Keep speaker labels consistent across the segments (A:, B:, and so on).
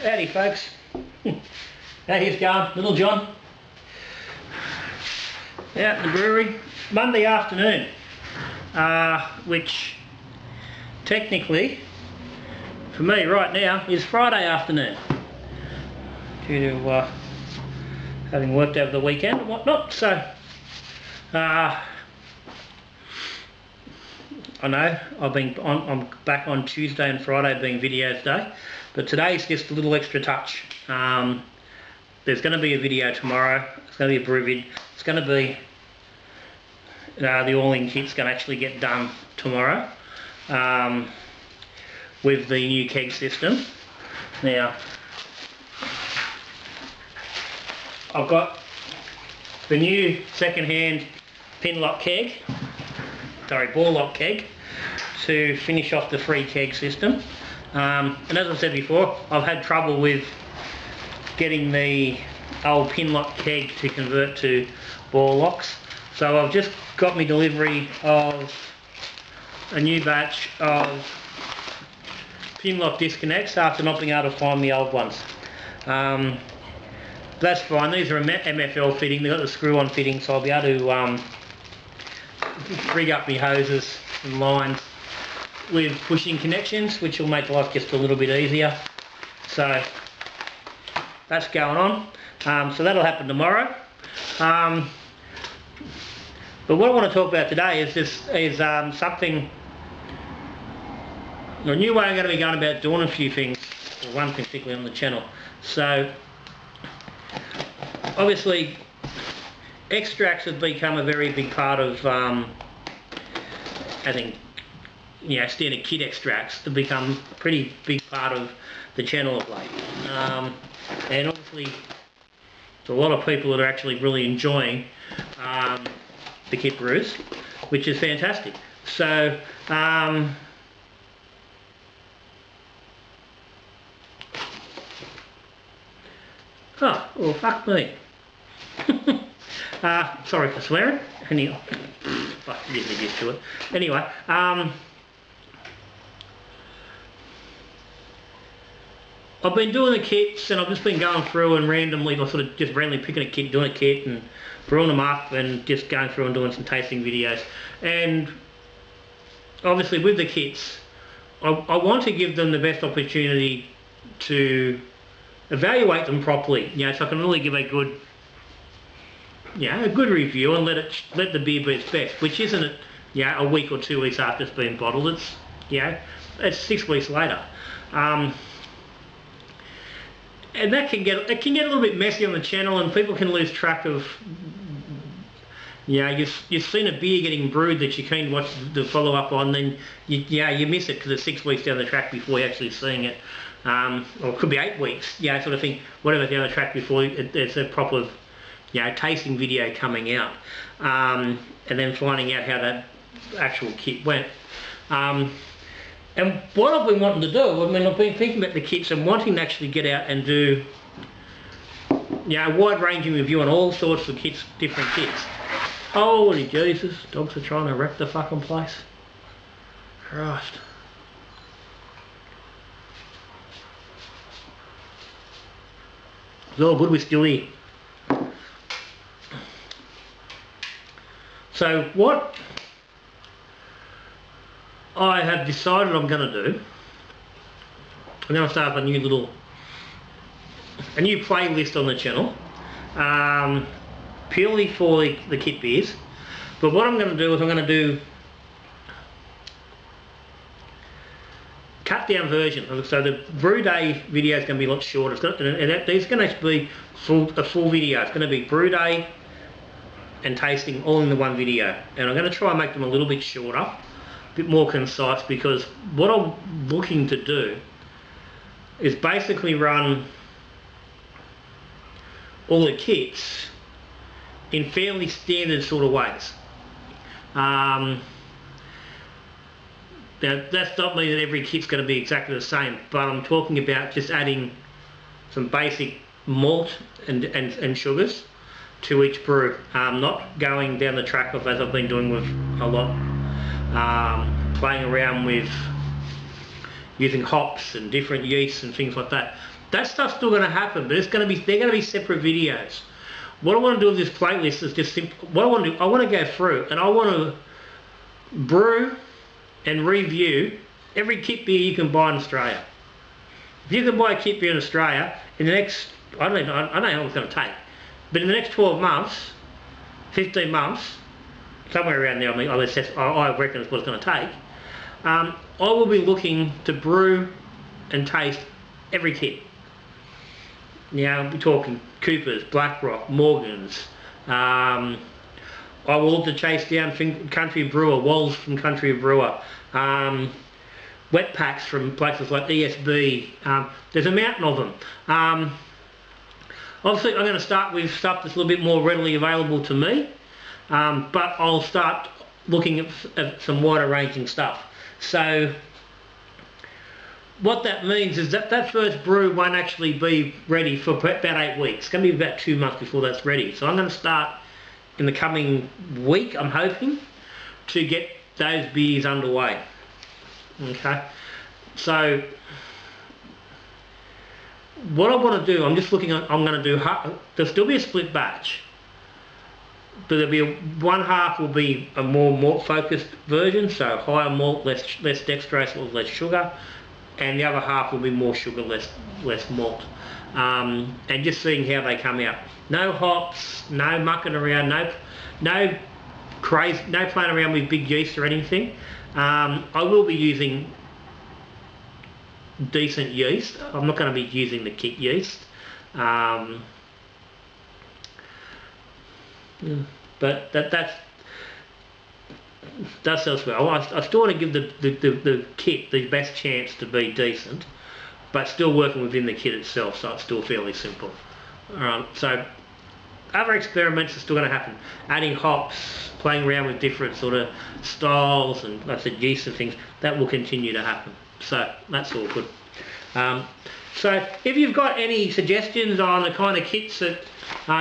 A: Howdy folks. How he's going, little John? Out in the brewery, Monday afternoon, which technically for me right now is Friday afternoon due to having worked over the weekend and whatnot. So I know I'm back on Tuesday and Friday being videos day, but today's just a little extra touch. There's going to be a video tomorrow. It's going to be a brew vid. It's going to be the all-in kit's going to actually get done tomorrow with the new keg system. Now I've got the new second-hand pin lock keg, ball lock keg, to finish off the free keg system. And as I said before, I've had trouble with getting the old pin lock keg to convert to ball locks. So I've just got me delivery of a new batch of pin lock disconnects after not being able to find the old ones. That's fine. These are a MFL fitting. They've got the screw-on fitting, so I'll be able to rig up my hoses and lines with pushing connections, which will make life just a little bit easier. So that's going on. So that'll happen tomorrow. But what I want to talk about today is something, a new way I'm going to be going about doing a few things, or one thing particularly on the channel. So obviously extracts have become a very big part of, I think, standard kit extracts have become a pretty big part of the channel of late. And obviously there's a lot of people that are actually really enjoying the kit brews, which is fantastic. So oh well, fuck me. Sorry for swearing. Anyway, I'm getting used to it. Anyway, I've been doing the kits, and I've just been going through and randomly picking a kit, doing a kit and brewing them up and just going through and doing some tasting videos. And obviously with the kits, I want to give them the best opportunity to evaluate them properly, so I can really give a good review and let the beer be its best, which isn't a week or 2 weeks after it's been bottled. It's 6 weeks later. And that can get a little bit messy on the channel, and people can lose track of, you've seen a beer getting brewed that you're keen to watch the follow up on, then you miss it because it's 6 weeks down the track before you're actually seeing it, or it could be 8 weeks, sort of thing, whatever down the track before there's a proper tasting video coming out, and then finding out how that actual kit went. And what I've been wanting to do, I've been thinking about the kits and wanting to actually get out and do a wide-ranging review on all sorts of kits, different kits. Holy Jesus, dogs are trying to wreck the fucking place. Christ. It's all good, we're still here. So what I have decided I'm going to do, I'm going to start up a new playlist on the channel, purely for the kit beers. But what I'm going to do is I'm going to do cut down version. So the brew day video is going to be a lot shorter. These are going to be a full video. It's going to be brew day and tasting all in the one video. And I'm going to try and make them a little bit shorter, a bit more concise, because what I'm looking to do is basically run all the kits in fairly standard sort of ways. Now that's not mean that every kit's going to be exactly the same, but I'm talking about just adding some basic malt and sugars to each brew, not going down the track of, as I've been doing with a lot, playing around with using hops and different yeasts and things like that. that stuff's still going to happen, but they're going to be separate videos. What I want to do with this playlist is just simple. What I want to do, I want to go through and I want to brew and review every kit beer you can buy in Australia. If you can buy a kit beer in Australia in the next, I don't know how long it's going to take, but in the next 12 months, 15 months, somewhere around there, I reckon it's what it's going to take, I will be looking to brew and taste every kit. Now we're talking Coopers, Blackrock, Morgans. I will look to chase down Country Brewer, Walls from Country Brewer, wet packs from places like ESB. There's a mountain of them. Obviously I'm going to start with stuff that's a little bit more readily available to me, but I'll start looking at some wider ranging stuff. So what that means is that first brew won't actually be ready for about 8 weeks. It's going to be about 2 months before that's ready. So I'm going to start in the coming week, I'm hoping, to get those beers underway. Okay, so what I want to do, I'm just looking at, I'm going to do, there'll still be a split batch, but there'll be one half will be a more malt focused version, so higher malt, less dextrose, or less sugar, and the other half will be more sugar, less malt, and just seeing how they come out. No hops, no mucking around, no playing around with big yeast or anything. I will be using decent yeast. I'm not going to be using the kit yeast, but that's elsewhere. I still want to give the kit the best chance to be decent, but still working within the kit itself, so it's still fairly simple. So other experiments are still going to happen. Adding hops, playing around with different sort of styles and, like I said, yeast and things, that will continue to happen. So that's all good. So if you've got any suggestions on the kind of kits that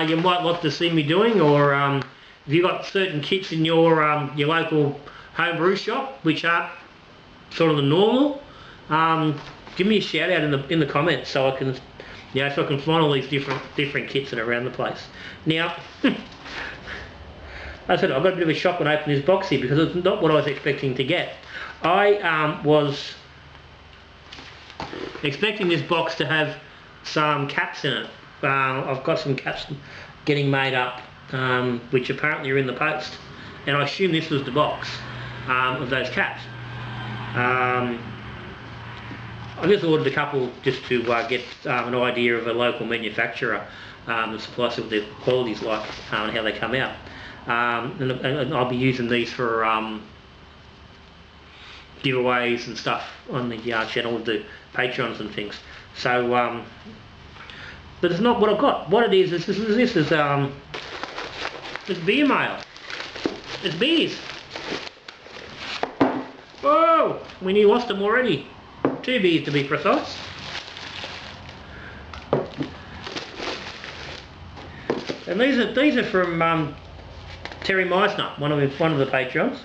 A: you might like to see me doing, or if you've got certain kits in your local home brew shop which aren't sort of the normal, give me a shout out in the comments so I can, so I can find all these different kits that are around the place. Now, I said I got a bit of a shock when I opened this box here because it's not what I was expecting to get. I was expecting this box to have some caps in it. I've got some caps getting made up, which apparently are in the post, and I assume this was the box of those caps. I just ordered a couple just to get an idea of a local manufacturer and supplies what their quality's like and how they come out. And I'll be using these for giveaways and stuff on the channel with the Patreons and things. So, but it's not what I've got. What it is it's beer mail. It's beers. Whoa! We nearly lost them already. 2 beers to be precise. And these are from Terry Meisner, one of the Patreons.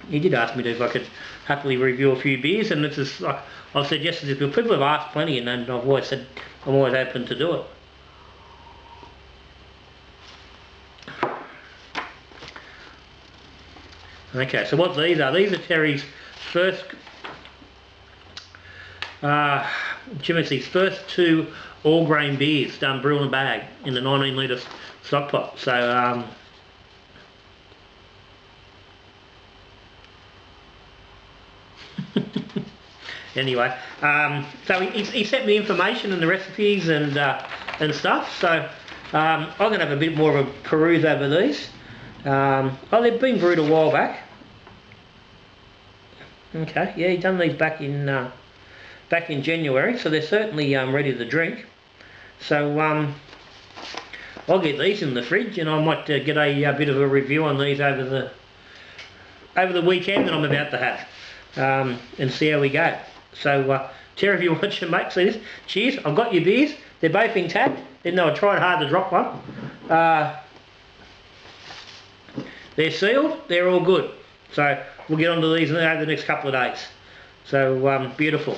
A: He did ask me if I could happily review a few beers, and it's just like I've said yesterday, people have asked plenty, and I've always said I'm always open to do it. Okay, so what these are Terry's first Jimmy's first 2 all-grain beers done brew in a bag in the 19 litre stock pot. So anyway, so he sent me information and the recipes and stuff. So I'm going to have a bit more of a peruse over these. They've been brewed a while back. Okay, yeah, he done these back in January, so they're certainly ready to drink. So I'll get these in the fridge, and I might get a bit of a review on these over the weekend that I'm about to have, and see how we go. So Terry, if you're watching, mate, see this. Cheers! I've got your beers. They're both intact, even though I tried hard to drop one. They're sealed. They're all good. So we'll get onto these over the next couple of days. So beautiful.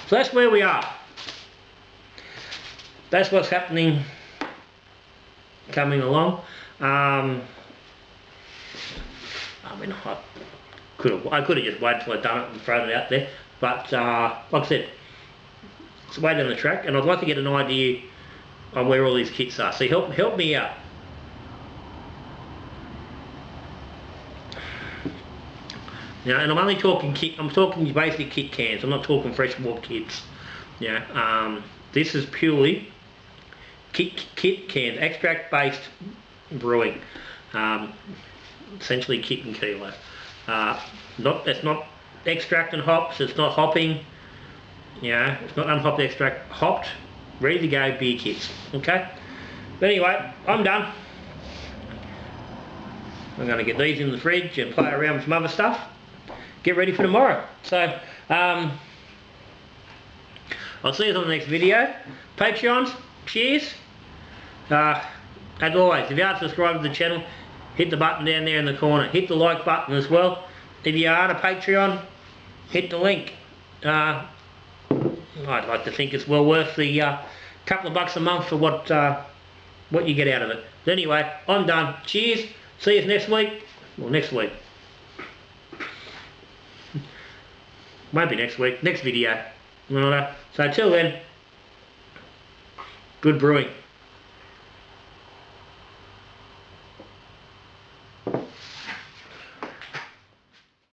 A: So that's where we are. That's what's happening, coming along. I mean, I could have just waited till I'd done it and thrown it out there, but like I said, it's way down the track, and I'd like to get an idea on where all these kits are. So help me out. Now, and I'm only talking kit. I'm talking basic kit cans. I'm not talking freshwater kits. Yeah. This is purely kit cans, extract based brewing. Essentially kit and kilo. It's not extract and hops. It's not hopping. Yeah. It's not unhopped extract. Hopped, ready to go beer kits. Okay. But anyway, I'm done. I'm going to get these in the fridge and play around with some other stuff. Get ready for tomorrow. So, I'll see you on the next video. Patreons, cheers. As always, if you aren't subscribed to the channel, hit the button down there in the corner. Hit the like button as well. If you aren't a Patreon, hit the link. I'd like to think it's well worth the couple of bucks a month for what you get out of it. But anyway, I'm done. Cheers. See you next week. Well, next week. Won't be next week. Next video. So till then, good brewing.